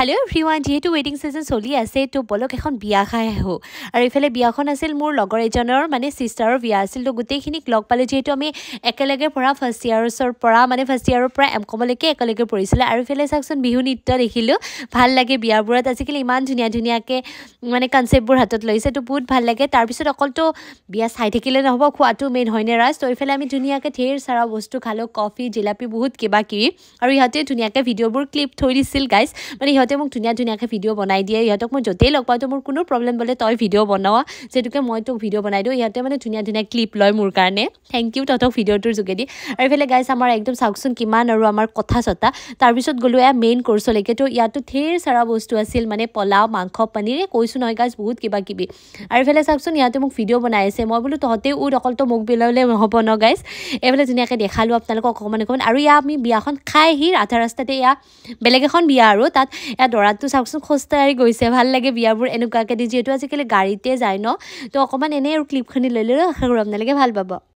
hello everyone जेहेतु wedding season चलि আছে তো বলক এখন বিয়া খাই আহো আৰু ইফালে বিয়াখন আছিল মোৰ লগৰ এজনৰ মানে সিস্টাৰৰ বিয়া আছিল তো গুটেইখিনিক লগ পালে যেহেতু আমি একেলগে পৰা ফাৰ্স্ট ইয়াৰৰ পৰা মানে ফাৰ্স্ট ইয়াৰৰ পৰা এমকমলৈকে একেলগে পঢ়িছিল আৰু ইফালে চাকচোন বিহু নৃত্য দেখিলো ভাল লাগে বিয়াবোৰত আজিকালি ইমান ধুনিয়া ধুনিয়াকে মানে কনসেপ্টবোৰ হাতত লৈছে তো বহুত ভাল লাগে তাৰ পিছত অকলটো বিয়া চাই থাকিলে নহব খোৱাটো মেইন হয়নে ৰাজ তো ইফালে আমি ধুনিয়াকে ঢেৰ সাৰা বস্তু খালো কফি জিলাপি বহুত কিবা কিবি আৰু ইহতে ধুনিয়াকে ভিডিঅ'বোৰ ক্লিপ থৈ দিছিল গাইস মানে ইহতে মোক ধুনিয়া ধুনিয়াকে ভিডিঅ' বনাই দিয়ে ইহতক মই যতেই লগ পাওঁ তো মোৰ কোনো প্ৰবলেম বলে তই ভিডিঅ' বনাও যেতুকে মই তো ভিডিঅ' বনাই দিও ইহতে মানে ধুনিয়া ধুনিয়া ক্লিপ লয় মোৰ কাৰণে থ্যাংক ইউ ততক ভিডিঅ'টোৰ যোগেদি আৰু ইফালে গাইস আমাৰ একদম চাকচোন কিমান আৰু আমাৰ কথা চতা তাৰ পিছত গলো এ মেইন কোৰ্সলৈকে তো ইয়াতো ঢেৰ সাৰা বস্তু আছিল মানে পোলাও মাংস পনীৰ কৈছো নহয় গাইস বহুত কিবা কিবি আৰু ইফালে চাকচোন ইয়াতে মোক ভিডিঅ' বনাই আছে মই বলো তহতে অকল তো মোক বিলালে নহব ন গাইস এফালে ধুনিয়াকে দেখালো আপোনালোকক অকমান আৰু ইয়া আমি বিয়াখন খাই হি আধা ৰাস্তাতে ইয়া বেলেগ এখন বিয়া আৰু তাত ইয়া দৰাটো চাকচোন খোজতাৰি গৈছে ভাল লাগে বিয়াবোৰ এনেকুৱাকে দি যেহেতু আজিকালি গাড়ীতে যায় ন তো অকমান এনে আৰু ক্লিপখনি লৈ লৈ আশা কৰো আপোনালোকে ভাল পাব